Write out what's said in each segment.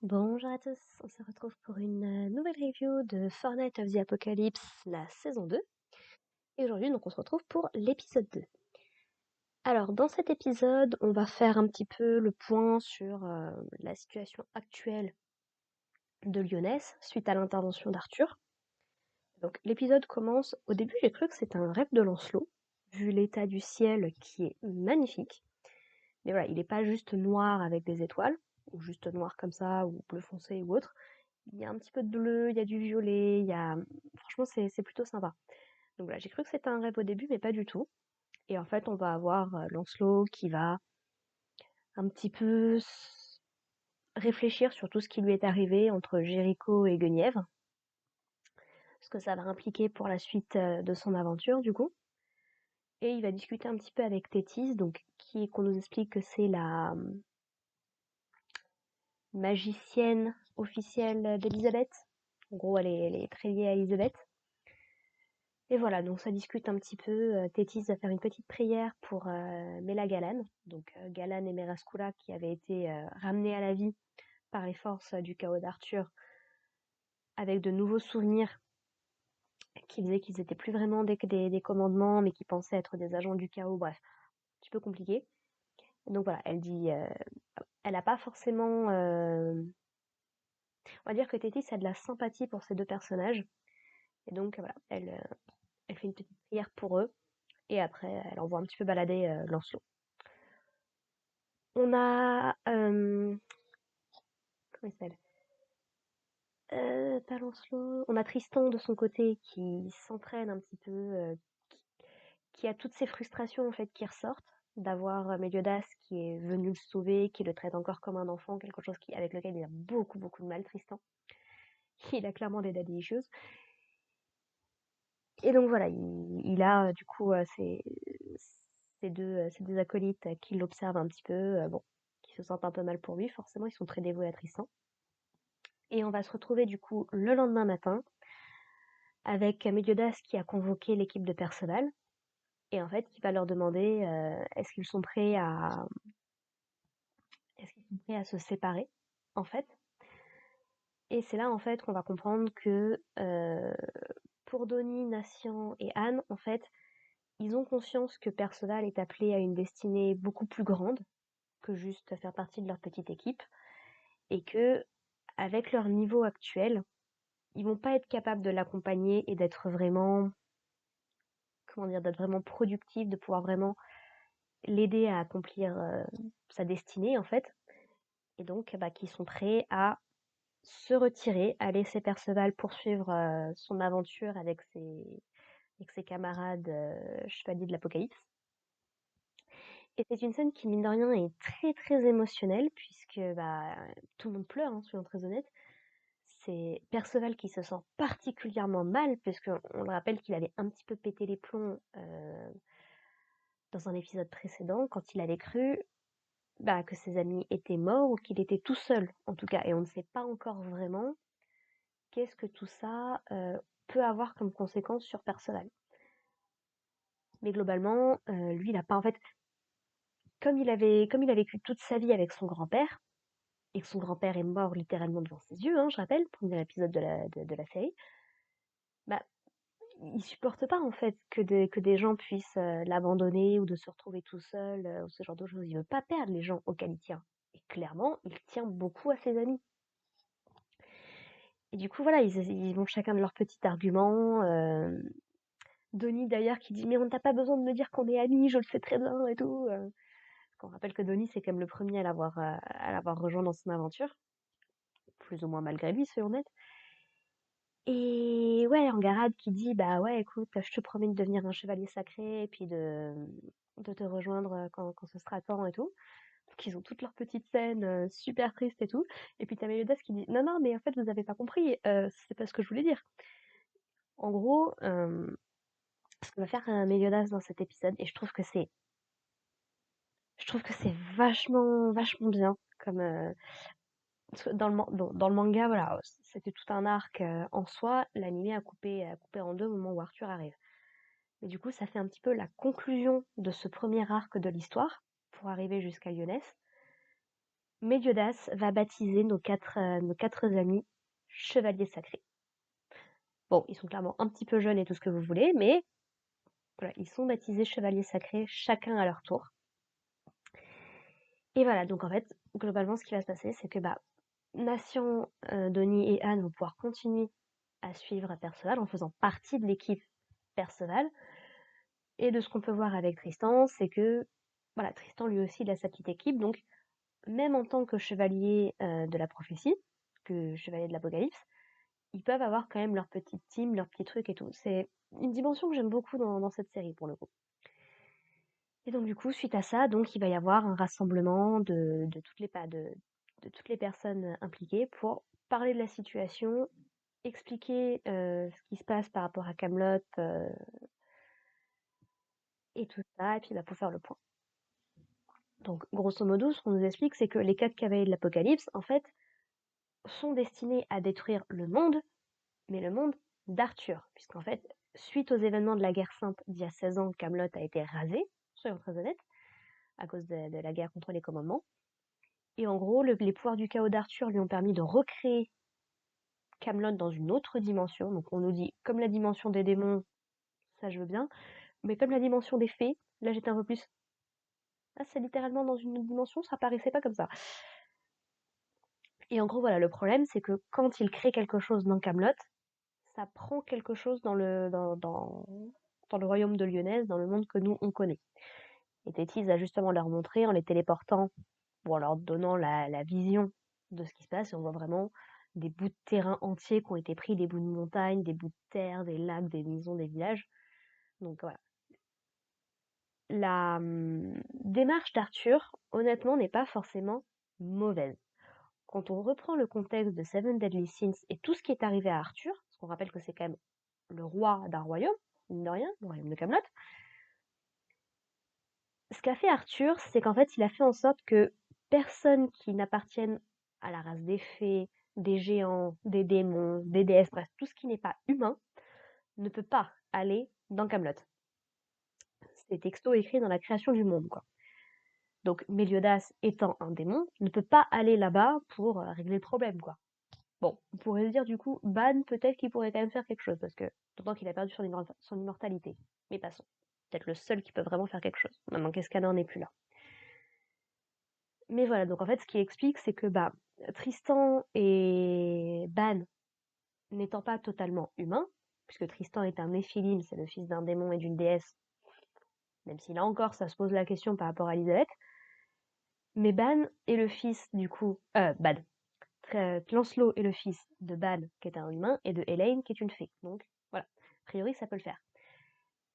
Bonjour à tous, on se retrouve pour une nouvelle review de Fortnite of the Apocalypse, la saison 2. Et aujourd'hui, donc, on se retrouve pour l'épisode 2. Alors, dans cet épisode, on va faire un petit peu le point sur la situation actuelle de Lyonesse suite à l'intervention d'Arthur. Donc, l'épisode commence, au début, j'ai cru que c'était un rêve de Lancelot, vu l'état du ciel qui est magnifique. Mais voilà, il n'est pas juste noir avec des étoiles, ou juste noir comme ça, ou bleu foncé ou autre. Il y a un petit peu de bleu, il y a du violet, il y a franchement c'est plutôt sympa. Donc voilà, j'ai cru que c'était un rêve au début, mais pas du tout. Et en fait, on va avoir Lancelot qui va un petit peu réfléchir sur tout ce qui lui est arrivé entre Jéricho et Guenièvre, ce que ça va impliquer pour la suite de son aventure du coup. Et il va discuter un petit peu avec Thétis, donc qui qu'on nous explique que c'est la magicienne officielle d'Elisabeth. En gros, elle est très liée à Elisabeth. Et voilà, donc ça discute un petit peu. Thétis va faire une petite prière pour Mela Galan, donc Galan et Meraskula qui avaient été ramenés à la vie par les forces du chaos d'Arthur, avec de nouveaux souvenirs qui faisaient qu'ils étaient plus vraiment des commandements, mais qui pensaient être des agents du chaos. Bref, un petit peu compliqué. Donc voilà, elle dit, elle n'a pas forcément, on va dire que Thétis a de la sympathie pour ces deux personnages, et donc voilà, elle fait une petite prière pour eux, et après elle envoie un petit peu balader Lancelot. On a, comment il s'appelle? Pas Lancelot. On a Tristan de son côté qui s'entraîne un petit peu, qui a toutes ces frustrations en fait qui ressortent d'avoir Méliodas qui est venu le sauver, qui le traite encore comme un enfant, quelque chose avec lequel il a beaucoup beaucoup de mal, Tristan. Il a clairement des daddy issues. Et donc voilà, il a du coup ces deux acolytes qui l'observent un petit peu, bon, qui se sentent un peu mal pour lui, forcément, ils sont très dévoués à Tristan. Et on va se retrouver du coup le lendemain matin avec Méliodas qui a convoqué l'équipe de Perceval et en fait qui va leur demander est-ce qu'ils sont prêts à se séparer en fait. Et c'est là en fait qu'on va comprendre que pour Donnie, Natian et Anne en fait ils ont conscience que Perceval est appelé à une destinée beaucoup plus grande que juste faire partie de leur petite équipe et que avec leur niveau actuel ils vont pas être capables de l'accompagner et d'être vraiment comment dire d'être vraiment productifs, de pouvoir vraiment l'aider à accomplir sa destinée en fait, et donc bah, qui sont prêts à se retirer, à laisser Perceval poursuivre son aventure avec ses camarades chevaliers de l'Apocalypse. Et c'est une scène qui, mine de rien, est très très émotionnelle, puisque bah, tout le monde pleure, hein, soyons très honnêtes. C'est Perceval qui se sent particulièrement mal, puisqu'on le rappelle qu'il avait un petit peu pété les plombs dans un épisode précédent, quand il avait cru bah, que ses amis étaient morts ou qu'il était tout seul, en tout cas. Et on ne sait pas encore vraiment qu'est-ce que tout ça peut avoir comme conséquence sur Perceval. Mais globalement, lui, il n'a pas, en fait, comme il a vécu toute sa vie avec son grand-père, et que son grand-père est mort littéralement devant ses yeux, hein, je rappelle, premier épisode de la série, bah, il supporte pas, en fait, que des gens puissent l'abandonner ou de se retrouver tout seul, ou ce genre de choses. Il veut pas perdre les gens auxquels il tient. Et clairement, il tient beaucoup à ses amis. Et du coup, voilà, ils vont chacun de leur petit argument. Donnie, d'ailleurs, qui dit «Mais on t'a pas besoin de me dire qu'on est amis, je le sais très bien et tout». Parce qu'on rappelle que Donnie, c'est quand même le premier à l'avoir rejoint dans son aventure. Plus ou moins malgré lui, soyons honnêtes. Et ouais, Angarade qui dit «Bah ouais, écoute, je te promets de devenir un chevalier sacré et puis de te rejoindre quand ce sera temps et tout». Donc ils ont toutes leurs petites scènes super tristes et tout. Et puis t'as Méliodas qui dit «Non, non, mais en fait, vous avez pas compris, c'est pas ce que je voulais dire». En gros, ce que va faire Méliodas dans cet épisode, et je trouve que c'est vachement, vachement bien. Comme, parce que dans le manga, voilà, c'était tout un arc en soi. L'anime a coupé en deux au moment où Arthur arrive. Mais du coup, ça fait un petit peu la conclusion de ce premier arc de l'histoire pour arriver jusqu'à Lyonesse. Méliodas va baptiser nos quatre amis chevaliers sacrés. Bon, ils sont clairement un petit peu jeunes et tout ce que vous voulez, mais voilà, ils sont baptisés chevaliers sacrés, chacun à leur tour. Et voilà, donc en fait, globalement, ce qui va se passer, c'est que Nation, Denis et Anne vont pouvoir continuer à suivre Perceval en faisant partie de l'équipe Perceval. Et de ce qu'on peut voir avec Tristan, c'est que voilà, Tristan lui aussi il a sa petite équipe, donc même en tant que chevalier de la prophétie, que chevalier de l'Apocalypse, ils peuvent avoir quand même leur petite team, leur petit truc et tout. C'est une dimension que j'aime beaucoup dans cette série pour le coup. Et donc du coup, suite à ça, donc il va y avoir un rassemblement de toutes les personnes impliquées pour parler de la situation, expliquer ce qui se passe par rapport à Camelot et tout ça, et puis pour faire le point. Donc grosso modo, ce qu'on nous explique, c'est que les 4 cavaliers de l'Apocalypse, en fait, sont destinés à détruire le monde, mais le monde d'Arthur, puisqu'en fait, suite aux événements de la guerre sainte d'il y a 16 ans, Camelot a été rasé, soyons très honnêtes, à cause de la guerre contre les commandements. Et en gros, les pouvoirs du chaos d'Arthur lui ont permis de recréer Camelot dans une autre dimension. Donc on nous dit, comme la dimension des démons, ça je veux bien, mais comme la dimension des fées, là j'étais un peu plus... Ah, c'est littéralement dans une autre dimension, ça paraissait pas comme ça. Et en gros, voilà, le problème, c'est que quand il crée quelque chose dans Camelot, ça prend quelque chose dans le royaume de Lyonnaise, dans le monde que nous, on connaît. Et Tétis va justement leur montrer en les téléportant, ou en leur donnant la vision de ce qui se passe, et on voit vraiment des bouts de terrain entiers qui ont été pris, des bouts de montagne, des bouts de terre, des lacs, des maisons, des villages. Donc voilà. La démarche d'Arthur, honnêtement, n'est pas forcément mauvaise. Quand on reprend le contexte de Seven Deadly Sins et tout ce qui est arrivé à Arthur, parce qu'on rappelle que c'est quand même le roi d'un royaume, mine de rien, le royaume de Camelot, ce qu'a fait Arthur, c'est qu'en fait, il a fait en sorte que personne qui n'appartienne à la race des fées, des géants, des démons, des déesses, bref, tout ce qui n'est pas humain, ne peut pas aller dans Camelot. C'est texto écrit dans la création du monde, quoi. Donc Méliodas, étant un démon, ne peut pas aller là-bas pour régler le problème, quoi. Bon, on pourrait se dire du coup, Ban, peut-être qu'il pourrait quand même faire quelque chose, parce que d'autant qu'il a perdu son immortalité. Mais passons. Peut-être le seul qui peut vraiment faire quelque chose. Maintenant qu'Escanor n'est plus là. Mais voilà, donc en fait, ce qui explique, c'est que Tristan et Ban, n'étant pas totalement humains, puisque Tristan est un Néphilim, c'est le fils d'un démon et d'une déesse, même si là encore, ça se pose la question par rapport à Elisabeth, mais Ban est le fils, du coup, Ban. Lancelot est le fils de Ban, qui est un humain, et de Elaine, qui est une fée. Donc, voilà. A priori, ça peut le faire.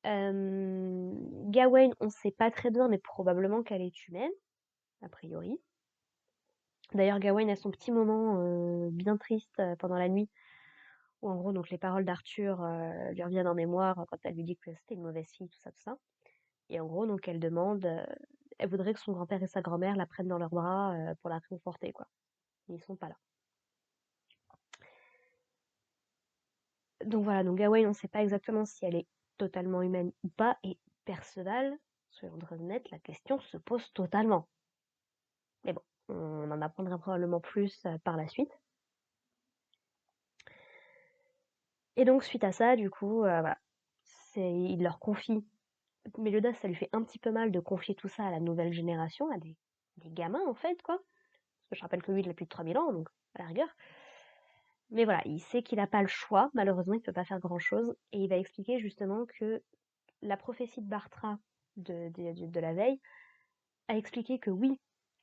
Gawain, on sait pas très bien, mais probablement qu'elle est humaine, a priori. D'ailleurs, Gawain a son petit moment bien triste pendant la nuit, où en gros, donc les paroles d'Arthur lui reviennent en mémoire quand elle lui dit que c'était une mauvaise fille, tout ça, tout ça. Et en gros, donc elle demande, elle voudrait que son grand-père et sa grand-mère la prennent dans leurs bras pour la réconforter, quoi. Mais ils sont pas là. Donc voilà, donc Gawain, on ne sait pas exactement si elle est totalement humaine ou pas, et Perceval, soyons très honnêtes, la question se pose totalement. Mais bon, on en apprendra probablement plus par la suite. Et donc suite à ça, du coup, voilà, il leur confie. Méliodas, ça lui fait un petit peu mal de confier tout ça à la nouvelle génération, à des gamins en fait, quoi. Parce que je rappelle que lui, il a plus de 3000 ans, donc à la rigueur. Mais voilà, il sait qu'il n'a pas le choix, malheureusement, il ne peut pas faire grand-chose, et il va expliquer justement que la prophétie de Bartra de la veille a expliqué que oui,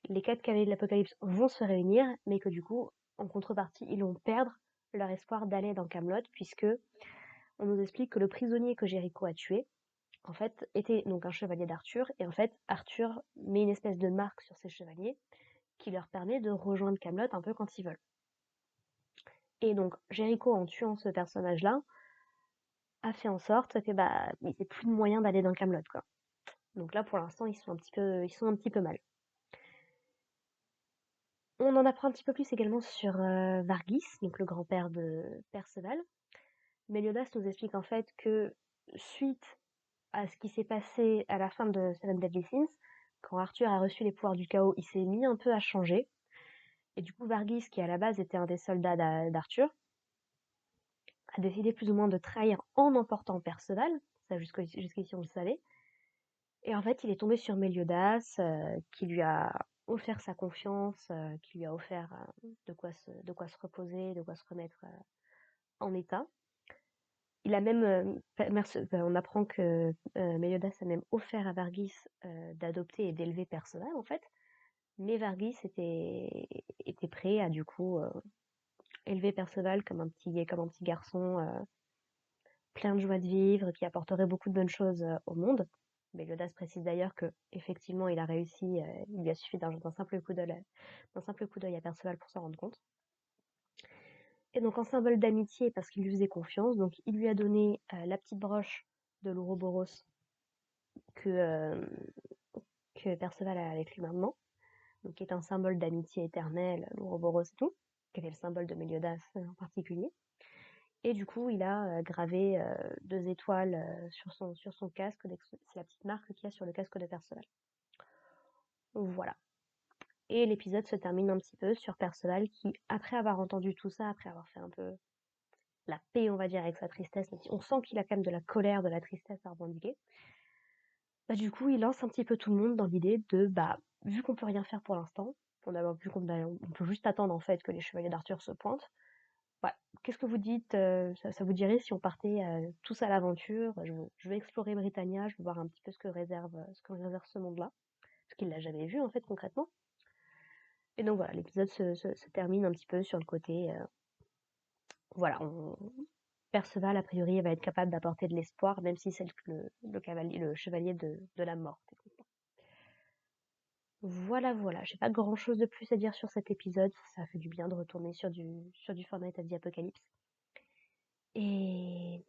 les 4 cavaliers de l'Apocalypse vont se réunir, mais que du coup, en contrepartie, ils vont perdre leur espoir d'aller dans Camelot, puisque on nous explique que le prisonnier que Jéricho a tué, en fait, était donc un chevalier d'Arthur, et en fait, Arthur met une espèce de marque sur ses chevaliers qui leur permet de rejoindre Camelot un peu quand ils veulent. Et donc, Jéricho, en tuant ce personnage-là, a fait en sorte que il n'y ait plus de moyen d'aller dans Camelot, quoi. Donc là, pour l'instant, ils sont un petit peu mal. On en apprend un petit peu plus également sur Varghis, donc le grand-père de Perceval. Méliodas nous explique en fait que suite à ce qui s'est passé à la fin de Seven Deadly Sins, quand Arthur a reçu les pouvoirs du chaos, il s'est mis un peu à changer. Et du coup, Varghis, qui à la base était un des soldats d'Arthur, a décidé plus ou moins de trahir en emportant Perceval. Ça, jusqu'ici, on le savait. Et en fait, il est tombé sur Méliodas, qui lui a offert sa confiance, qui lui a offert de quoi se reposer, de quoi se remettre en état. Il a même, on apprend que Méliodas a même offert à Varghis d'adopter et d'élever Perceval, en fait. Mais Varghis était prêt à du coup élever Perceval comme un petit garçon plein de joie de vivre, qui apporterait beaucoup de bonnes choses au monde. Méliodas précise d'ailleurs que effectivement il a réussi, il lui a suffi d'un simple coup d'œil à Perceval pour s'en rendre compte. Et donc en symbole d'amitié, parce qu'il lui faisait confiance, donc il lui a donné la petite broche de l'Ouroboros que, que Perceval a avec lui maintenant, donc qui est un symbole d'amitié éternelle, l'Ouroboros et tout, qui était le symbole de Méliodas en particulier. Et du coup, il a gravé 2 étoiles sur son casque. C'est la petite marque qu'il y a sur le casque de Perceval. Voilà. Et l'épisode se termine un petit peu sur Perceval qui, après avoir entendu tout ça, après avoir fait un peu la paix, on va dire, avec sa tristesse, même si on sent qu'il a quand même de la colère, de la tristesse à revendiquer, bah, du coup, il lance un petit peu tout le monde dans l'idée de, bah, vu qu'on peut rien faire pour l'instant, vu on peut juste attendre en fait que les chevaliers d'Arthur se pointent, ouais, qu'est-ce que vous dites, ça vous dirait si on partait tous à l'aventure? Je vais explorer Britannia, je veux voir un petit peu ce que réserve ce monde-là, parce qu'il l'a jamais vu en fait concrètement. Et donc voilà, l'épisode se termine un petit peu sur le côté, voilà, Perceval a priori va être capable d'apporter de l'espoir, même si c'est le chevalier de la mort. Voilà, voilà, j'ai pas grand-chose de plus à dire sur cet épisode, ça fait du bien de retourner sur du Fortnite of the Apocalypse. Et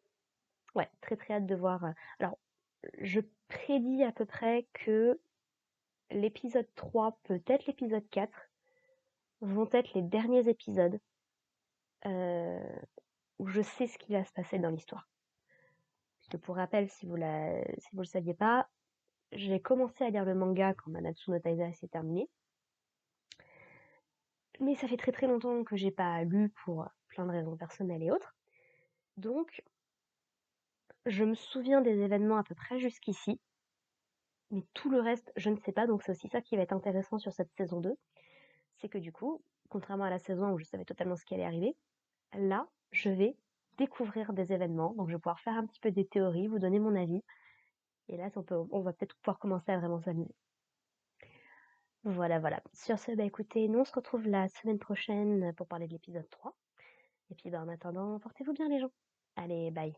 ouais, très très hâte de voir. Alors, je prédis à peu près que l'épisode 3, peut-être l'épisode 4, vont être les derniers épisodes euh, où je sais ce qui va se passer dans l'histoire. Parce que pour rappel, si vous le saviez pas, j'ai commencé à lire le manga quand Manatsu no Taizai s'est terminé. Mais ça fait très très longtemps que j'ai pas lu pour plein de raisons personnelles et autres. Donc, je me souviens des événements à peu près jusqu'ici. Mais tout le reste, je ne sais pas. Donc, c'est aussi ça qui va être intéressant sur cette saison 2. C'est que du coup, contrairement à la saison où je savais totalement ce qui allait arriver, là, je vais découvrir des événements. Donc, je vais pouvoir faire un petit peu des théories, vous donner mon avis. Et là, on va peut-être pouvoir commencer à vraiment s'amuser. Voilà, voilà. Sur ce, bah écoutez, nous on se retrouve la semaine prochaine pour parler de l'épisode 3. Et puis, bah, en attendant, portez-vous bien les gens. Allez, bye.